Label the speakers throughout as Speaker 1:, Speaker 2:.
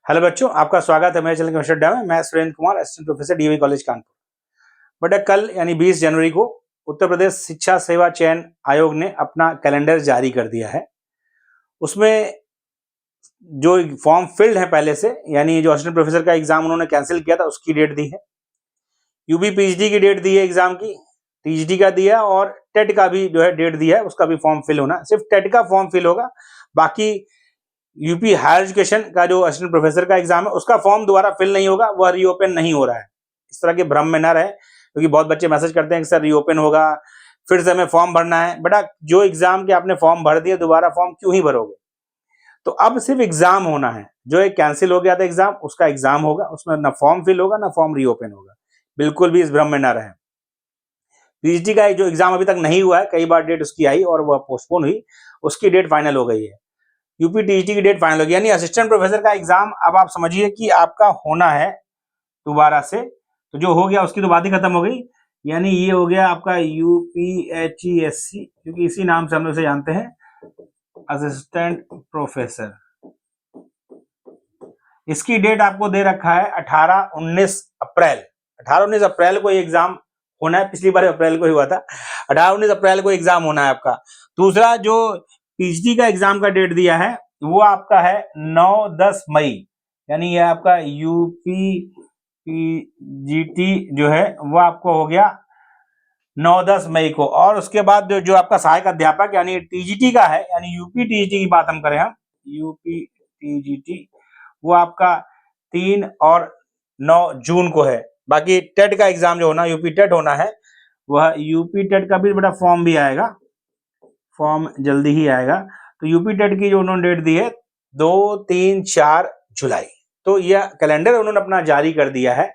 Speaker 1: Hello बच्चों, आपका स्वागत है मेरे चैनल केमिस्ट्री अड्डा में। मैं Surendra Kumar, assistant professor DAV college Kanpur. बेटा, कल यानी 20 जनवरी को उत्तर प्रदेश शिक्षा सेवा चयन आयोग ने अपना कैलेंडर जारी कर दिया है। उसमें जो फॉर्म फिल्ड है पहले से, यानी जो असिस्टेंट प्रोफेसर का एग्जाम उन्होंने कैंसिल किया था, उसकी डेट दी है। यूपी पीएचडी की डेट दी है एग्जाम की, टीजीटी का दिया, और टेट का भी जो है डेट दिया है, उसका भी फॉर्म फिल होना। सिर्फ टेट का फॉर्म फिल होगा, बाकी यूपी हायर एजुकेशन का जो असिस्टेंट प्रोफेसर का एग्जाम है उसका फॉर्म दोबारा फिल नहीं होगा, वह रीओपन नहीं हो रहा है। इस तरह के भ्रम में न रहे, क्योंकि बहुत बच्चे मैसेज करते हैं कि सर रीओपन होगा, फिर से हमें फॉर्म भरना है। बेटा, जो एग्जाम के आपने फॉर्म भर दिए, दोबारा फॉर्म क्यों ही भरोगे? तो अब सिर्फ एग्जाम होना है। जो एक कैंसिल हो गया था एग्जाम, उसका एग्जाम होगा, उसमें ना फॉर्म फिल होगा ना फॉर्म रीओपन होगा। बिल्कुल भी इस भ्रम में न रहे। पीएचडी का जो एग्जाम अभी तक नहीं हुआ है, कई बार डेट उसकी आई और वह पोस्टपोन हुई, उसकी डेट फाइनल हो गई है। यूपी टीजीटी की डेट फाइनल होगी, यानी असिस्टेंट प्रोफेसर का एग्जाम अब आप समझिए कि आपका होना है दोबारा से। तो जो हो गया उसकी तो बात ही खत्म हो गई, यानी ये हो गया आपका यूपीएचईएससी, क्योंकि इसी नाम से हम लोग इसे जानते हैं, असिस्टेंट प्रोफेसर। इसकी डेट आपको दे रखा है 18-19 अप्रैल। 18-19 अप्रैल को एग्जाम होना है। पिछली बार अप्रैल को ही हुआ था। 18-19 अप्रैल को एग्जाम होना है आपका। दूसरा, जो पीएचडी का एग्जाम का डेट दिया है वो आपका है 9-10 मई, यानी ये आपका यूपी पीजीटी जो है वो आपको हो गया 9-10 मई को। और उसके बाद जो आपका सहायक अध्यापक यानी टीजीटी का है, यानी यूपी टीजीटी की बात हम करें, हम यूपी टीजीटी, वो आपका 3 और 9 जून को है। बाकी टेट का एग्जाम जो होना, यूपी टेट होना है, वह यूपी टेट का भी बड़ा फॉर्म भी आएगा, फॉर्म जल्दी ही आएगा। तो यूपी टेट की जो उन्होंने डेट दी है 2, 3, 4 जुलाई। तो यह कैलेंडर उन्होंने अपना जारी कर दिया है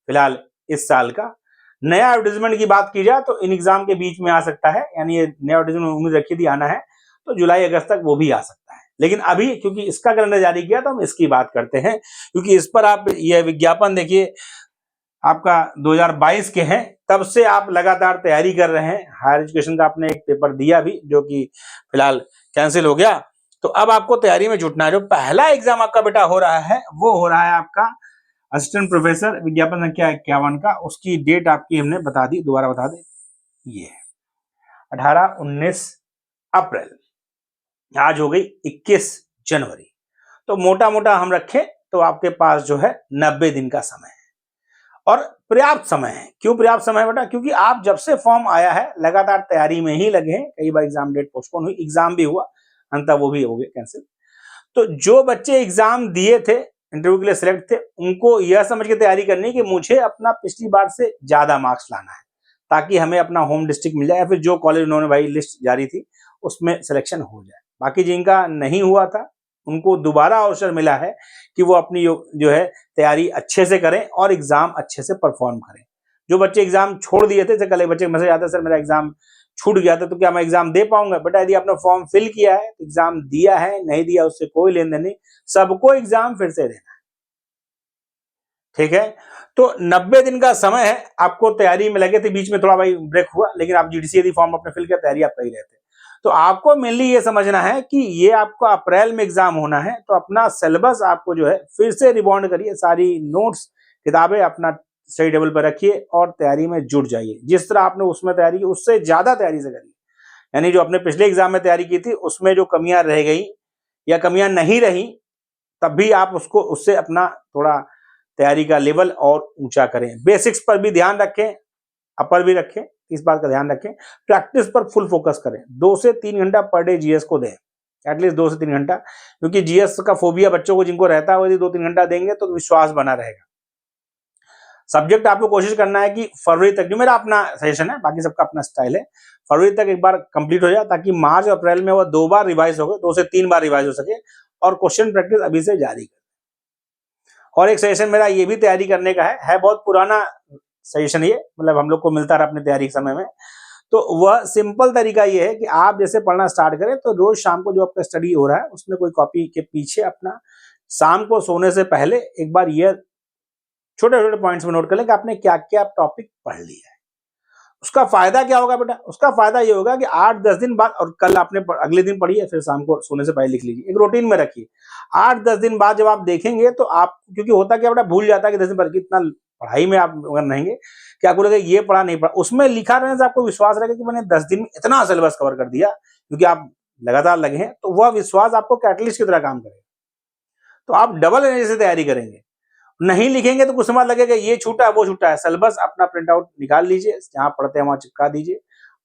Speaker 1: फिलहाल इस साल का। नया एडवर्टाइजमेंट की बात की जाए तो इन एग्जाम के बीच में आ सकता है, यानी ये नया एडवर्टाइजमेंट उम्मीद रखी थी आना है, तो जुलाई अगस्त तक वो भी आ सकता है। लेकिन अभी क्योंकि इसका कैलेंडर जारी किया तो हम इसकी बात करते हैं, क्योंकि इस पर आप यह विज्ञापन देखिए, आपका 2022 के हैं, तब से आप लगातार तैयारी कर रहे हैं। हायर एजुकेशन का आपने एक पेपर दिया भी, जो कि फिलहाल कैंसिल हो गया। तो अब आपको तैयारी में जुटना है। जो पहला एग्जाम आपका बेटा हो रहा है वो हो रहा है आपका असिस्टेंट प्रोफेसर, विज्ञापन संख्या 51 का। उसकी डेट आपकी हमने बता दी, दोबारा बता दें, ये 18-19 अप्रैल। आज हो गई 21 जनवरी। तो मोटा मोटा हम रखें तो आपके पास जो है 90 दिन का समय है, और पर्याप्त समय है। क्यों पर्याप्त समय बेटा? क्योंकि आप जब से फॉर्म आया है लगातार तैयारी में ही लगे हैं। कई बार एग्जाम डेट पोस्टपोन हुई, एग्जाम भी हुआ, अंततः वो भी हो गए कैंसिल। तो जो बच्चे एग्जाम दिए थे, इंटरव्यू के लिए सिलेक्ट थे, उनको यह समझ के तैयारी करनी कि मुझे अपना पिछली बार से ज्यादा मार्क्स लाना है, ताकि हमें अपना होम डिस्ट्रिक्ट मिल जाए, या फिर जो कॉलेज उन्होंने भाई लिस्ट जारी थी उसमें सिलेक्शन हो जाए। बाकी जिनका नहीं हुआ था उनको दोबारा अवसर मिला है कि वो अपनी जो है तैयारी अच्छे से करें और एग्जाम अच्छे से परफॉर्म करें। जो बच्चे एग्जाम छोड़ दिए थे, कल एक बच्चे का मैसेज आता है, सर मेरा एग्जाम छूट गया था, तो क्या मैं एग्जाम दे पाऊंगा? बेटा, यदि आपने फॉर्म फिल किया है, एग्जाम दिया है, नहीं दिया उससे कोई लेन देन नहीं, सबको एग्जाम फिर से देना है। ठीक है? तो 90 दिन का समय है, आपको तैयारी में लगे थे, बीच में थोड़ा भाई ब्रेक हुआ, लेकिन आप जीडीसी यदि फॉर्म अपने फिल किया, तैयारी आप कर ही रहे थे। तो आपको मेनली ये समझना है कि ये आपका अप्रैल में एग्जाम होना है, तो अपना सिलेबस आपको जो है फिर से रिबॉन्ड करिए, सारी नोट्स किताबें अपना स्टडी टेबल पर रखिए और तैयारी में जुट जाइए। जिस तरह आपने उसमें तैयारी की, उससे ज्यादा तैयारी से करिए। यानी जो अपने पिछले एग्जाम में तैयारी की थी उसमें जो कमियां रह गई या कमियां नहीं रही, तब भी आप उसको उससे अपना थोड़ा तैयारी का लेवल और ऊंचा करें। बेसिक्स पर भी ध्यान रखें, अपर भी रखें, इस बात का ध्यान रखें। प्रैक्टिस पर फुल फोकस करें। 2 से 3 घंटा पर डे जीएस को दें, एटलीस्ट 2 से 3 घंटा, क्योंकि जीएस का फोबिया बच्चों को जिनको रहता है, यदि 2-3 घंटा देंगे तो विश्वास बना रहेगा। सब्जेक्ट आपको कोशिश करना है कि फरवरी तक, जो मेरा अपना सजेशन है, बाकी सबका अपना स्टाइल है, फरवरी तक एक बार कंप्लीट हो जाए, ताकि मार्च और अप्रैल में वो 2 बार रिवाइज हो गए, 2 से 3 बार रिवाइज हो सके, और क्वेश्चन प्रैक्टिस अभी से जारी करें। और एक सजेशन मेरा ये भी तैयारी करने का है बहुत पुराना सजेशन ये, मतलब हम लोग को मिलता रहा अपने तैयारी के समय में। तो वह सिंपल तरीका ये है कि आप जैसे पढ़ना स्टार्ट करें तो रोज शाम को जो आपका स्टडी हो रहा है उसमें कोई कॉपी के पीछे अपना शाम को सोने से पहले एक बार ये छोटे छोटे पॉइंट्स में नोट कर लें कि आपने क्या क्या टॉपिक पढ़ लिया है। उसका फायदा क्या होगा बेटा? उसका फायदा ये होगा कि 8-10 दिन बाद, और कल आपने अगले दिन पढ़िए, फिर शाम को सोने से पहले लिख लीजिए, एक रूटीन में रखिए। 8-10 दिन बाद जब आप देखेंगे तो आप, क्योंकि होता क्या बेटा, भूल जाता है कि 10 दिन पर कितना पढ़ाई में आप अगर रहेंगे कि आपको लगेगा ये पढ़ा नहीं पढ़ा, उसमें लिखा रहने से आपको विश्वास रहेगा कि मैंने 10 दिन में इतना सिलेबस कवर कर दिया, क्योंकि आप लगातार लगे हैं, तो वह विश्वास आपको कैटलिस्ट की तरह काम करेगा। तो आप डबल एनर्जी से तैयारी करेंगे। नहीं लिखेंगे तो कुछ समय लगेगा, ये छूटा है वो छूटा है। सिलेबस अपना प्रिंट आउट निकाल लीजिए, जहां पढ़ते हैं वहां चिपका दीजिए,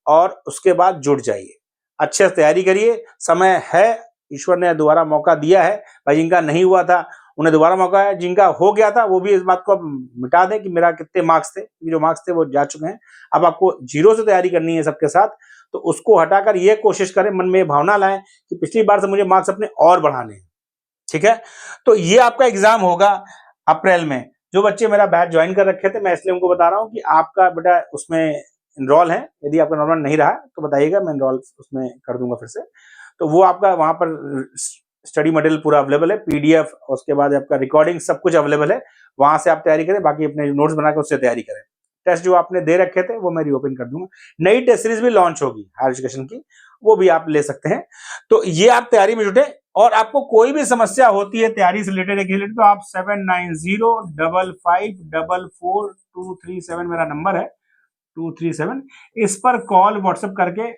Speaker 1: और उसके बाद जुट जाइए, अच्छे से तैयारी करिए। समय है, ईश्वर ने दोबारा मौका दिया है। भाई जिनका नहीं हुआ था उन्हें दोबारा मौका है, जिनका हो गया था वो भी इस बात को मिटा दें कि मेरा कितने मार्क्स थे, जो मार्क्स थे वो जा चुके हैं। अब आपको जीरो से तैयारी करनी है सबके साथ, तो उसको हटाकर ये कोशिश करें, मन में ये भावना लाएं कि पिछली बार से मुझे मार्क्स अपने और बढ़ाने हैं। ठीक है, तो ये आपका एग्जाम होगा अप्रैल में। जो बच्चे मेरा बैच ज्वाइन कर रखे थे, मैं इसलिए उनको बता रहा हूँ कि आपका बेटा उसमें इनरोल है। यदि आपका इनरोलमेंट नहीं रहा तो बताइएगा, मैं इनरोल उसमें कर दूंगा फिर से। तो वो आपका वहां पर स्टडी मटेरियल पूरा अवेलेबल है, पीडीएफ, उसके बाद आपका रिकॉर्डिंग, सब कुछ अवेलेबल है। वहां से आप तैयारी करें, बाकी अपने नोट्स बनाकर उससे तैयारी करें। टेस्ट जो आपने दे रखे थे वो मैं रीओपन कर दूंगा। नई टेस्ट सीरीज भी लॉन्च होगी हायर एजुकेशन की, वो भी आप ले सकते हैं। तो ये आप तैयारी में जुटे, और आपको कोई भी समस्या होती है तैयारी से रिलेटेड तो आप 7905544237 मेरा नंबर है, 237, इस पर कॉल व्हाट्सएप करके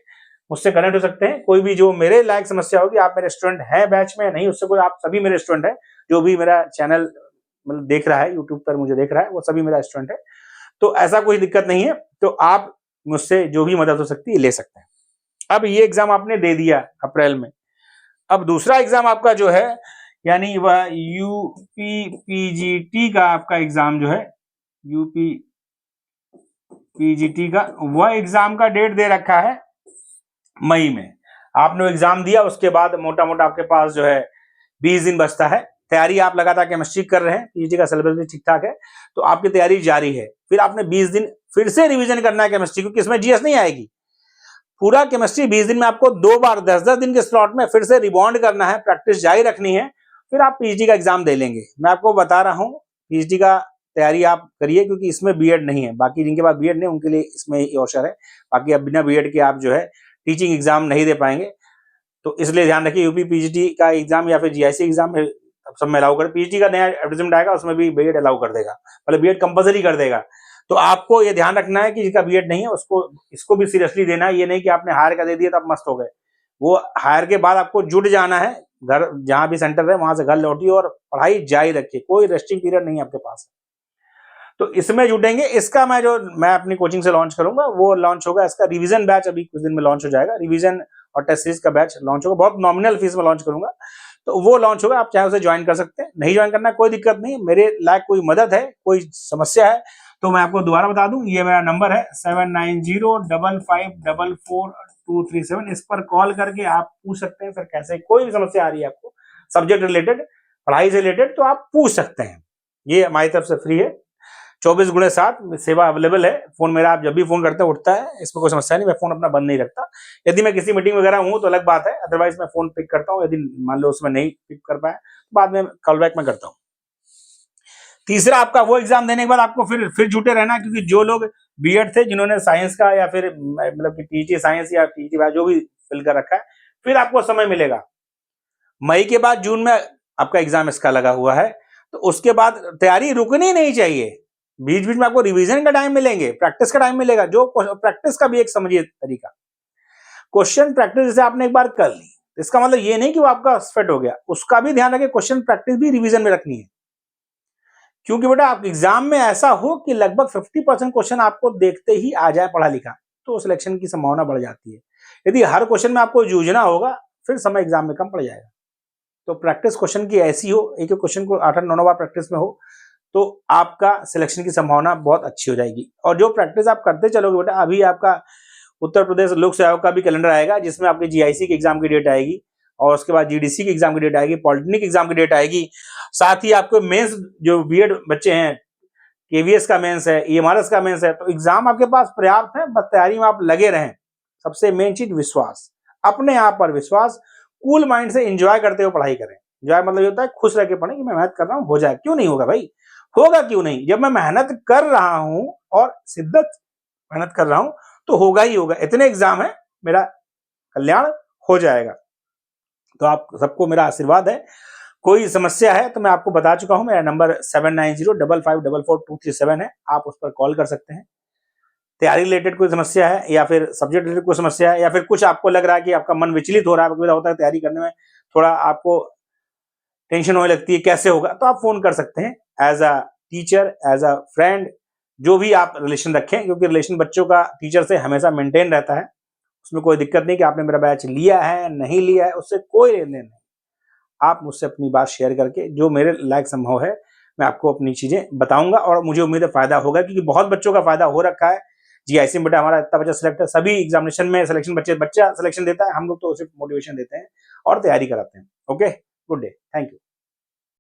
Speaker 1: मुझसे कनेक्ट हो सकते हैं। कोई भी जो मेरे लायक समस्या होगी, आप मेरे स्टूडेंट हैं बैच में नहीं, उससे कोई, आप सभी मेरे स्टूडेंट हैं। जो भी मेरा चैनल मतलब देख रहा है, यूट्यूब पर मुझे देख रहा है, वो सभी मेरा स्टूडेंट है। तो ऐसा कोई दिक्कत नहीं है, तो आप मुझसे जो भी मदद हो सकती है ले सकते हैं। अब ये एग्जाम आपने दे दिया अप्रैल में। अब दूसरा एग्जाम आपका जो है, यानी वह यूपी पीजीटी का आपका एग्जाम जो है, यूपी पीजीटी का, वह एग्जाम का डेट दे रखा है मई में। आपने एग्जाम दिया, उसके बाद मोटा मोटा आपके पास जो है 20 दिन बचता है। तैयारी आप लगातार केमिस्ट्री कर रहे हैं, पीजीटी का सिलेबस भी ठीक ठाक है, तो आपकी तैयारी जारी है। फिर आपने 20 दिन फिर से रिवीजन करना है केमिस्ट्री, क्योंकि इसमें जीएस नहीं आएगी। पूरा केमिस्ट्री 20 दिन में आपको 2 बार 10-10 दिन के स्लॉट में फिर से रिबॉन्ड करना है, प्रैक्टिस जारी रखनी है, फिर आप पीएचडी का एग्जाम दे लेंगे। मैं आपको बता रहा हूं, पीएचडी का तैयारी आप करिए, क्योंकि इसमें बीएड नहीं है। बाकी जिनके पास बीएड नहीं उनके लिए इसमें अवसर है, बाकी अब बिना बीएड के आप जो है टीचिंग एग्जाम नहीं दे पाएंगे। तो इसलिए ध्यान रखिए, यूपी पीजीटी का एग्जाम या फिर जीआईसी एग्जाम सब में अलाउ कर। पीजीटी का नया एडवर्टाइजमेंट आएगा, उसमें भी बीएड अलाउ कर देगा, मतलब बीएड कंपलसरी कर देगा। तो आपको ये ध्यान रखना है कि जिसका बीएड नहीं है उसको, इसको भी सीरियसली देना है। ये नहीं कि आपने हायर का दे दिया तब मस्त हो गए। वो हायर के बाद आपको जुट जाना है, घर जहां भी सेंटर है वहां से घर लौटिए और पढ़ाई जारी रखिए, कोई रेस्टिंग पीरियड नहीं आपके पास। तो इसमें जुटेंगे। इसका मैं अपनी कोचिंग से लॉन्च करूंगा, वो लॉन्च होगा, इसका रिवीजन बैच अभी कुछ दिन में लॉन्च हो जाएगा। रिवीजन और टेस्ट सीरीज का बैच लॉन्च होगा, बहुत नॉमिनल फीस में लॉन्च करूंगा, तो वो लॉन्च होगा। आप चाहे उसे ज्वाइन कर सकते हैं, नहीं ज्वाइन करना कोई दिक्कत नहीं। मेरे लायक कोई मदद है, कोई समस्या है तो मैं आपको दोबारा बता दूं, ये मेरा नंबर है 7905544237। इस पर कॉल करके आप पूछ सकते हैं, फिर कैसे कोई भी समस्या आ रही है आपको सब्जेक्ट रिलेटेड, पढ़ाई से रिलेटेड, तो आप पूछ सकते हैं। ये हमारी तरफ से फ्री है, 24x7 सेवा अवेलेबल है। फोन मेरा आप जब भी फोन करते हैं उठता है, इसमें कोई समस्या नहीं। मैं फोन अपना बंद नहीं रखता। यदि मैं किसी मीटिंग वगैरह हूं तो अलग बात है, अदरवाइज मैं फोन पिक करता हूं। यदि मान लो उसमें नहीं पिक कर पाए, बाद में कॉल बैक मैं करता हूं। तीसरा, आपका वो एग्जाम देने के बाद आपको फिर जुटे रहना, क्योंकि जो लोग बीएड थे, जिन्होंने साइंस का या फिर मतलब कि टीजी साइंस या टीजी जो भी फिल कर रखा है, फिर आपको समय मिलेगा। मई के बाद जून में आपका एग्जाम इसका लगा हुआ है, तो उसके बाद तैयारी रुकनी नहीं चाहिए। बीच बीच में आपको रिवीजन का टाइम मिलेंगे, प्रैक्टिस का टाइम मिलेगा। जो प्रैक्टिस का भी एक समझिए तरीका, क्वेश्चन प्रैक्टिस जैसे आपने एक बार कर ली, इसका मतलब ये नहीं कि वो आपका फिट हो गया, उसका भी ध्यान रखिए। क्वेश्चन प्रैक्टिस भी रिवीजन में रखनी है, क्योंकि बेटा आप एग्जाम में ऐसा हो कि लगभग 50% क्वेश्चन आपको देखते ही आ जाए पढ़ा लिखा, तो सिलेक्शन की संभावना बढ़ जाती है। यदि हर क्वेश्चन में आपको जूझना होगा, फिर समय एग्जाम में कम पड़ जाएगा। तो प्रैक्टिस क्वेश्चन की ऐसी हो, एक एक क्वेश्चन को 8-9 बार प्रैक्टिस में हो, तो आपका सिलेक्शन की संभावना बहुत अच्छी हो जाएगी। और जो प्रैक्टिस आप करते चलोगे बेटा, अभी आपका उत्तर प्रदेश लोक सेवा आयोग का भी कैलेंडर आएगा, जिसमें आपकी जीआईसी की एग्जाम की डेट आएगी, और उसके बाद जीडीसी की एग्जाम की डेट आएगी, पॉलिटेक्निक एग्जाम की डेट आएगी। साथ ही आपको मेंस, जो बीएड बच्चे हैं, केवीएस का मेंस है, ईएमआरएस का मेंस है, तो एग्जाम आपके पास पर्याप्त है, बस तैयारी में आप लगे रहें। सबसे मेन चीज विश्वास, अपने आप पर विश्वास, कूल माइंड से एंजॉय करते हुए पढ़ाई करें। एंजॉय मतलब ये होता है खुश रह के पढ़ें कि मैं मेहनत कर रहा हूं, हो जाए। क्यों नहीं होगा भाई, होगा क्यों नहीं। जब मैं मेहनत कर रहा हूं और शिद्दत मेहनत कर रहा हूं तो होगा ही होगा, इतने एग्जाम है, मेरा कल्याण हो जाएगा। तो आप सबको मेरा आशीर्वाद है। कोई समस्या है तो मैं आपको बता चुका हूं, मेरा नंबर 7905544237 है, आप उस पर कॉल कर सकते हैं। तैयारी रिलेटेड कोई समस्या है या फिर सब्जेक्ट रिलेटेड कोई समस्या है या फिर कुछ आपको लग रहा है कि आपका मन विचलित हो रहा है, होता है तैयारी करने में थोड़ा आपको टेंशन होने लगती है, कैसे होगा, तो आप फोन कर सकते हैं। As a teacher, as a friend, जो भी आप रिलेशन रखें, क्योंकि रिलेशन बच्चों का टीचर से हमेशा मेंटेन रहता है, उसमें कोई दिक्कत नहीं कि आपने मेरा बैच लिया है नहीं लिया है, उससे कोई लेन देन नहीं। आप मुझसे अपनी बात शेयर करके जो मेरे लायक संभव है मैं आपको अपनी चीजें बताऊंगा और मुझे उम्मीद है फायदा होगा, क्योंकि बहुत बच्चों का फायदा हो रखा है। जीआईसी में बेटा हमारा इतना बच्चा सिलेक्ट है, सभी एग्जामिनेशन में सिलेक्शन बच्चा सिलेक्शन देता है, हम लोग तो सिर्फ मोटिवेशन देते हैं और तैयारी कराते हैं। Okay, good day, thank you.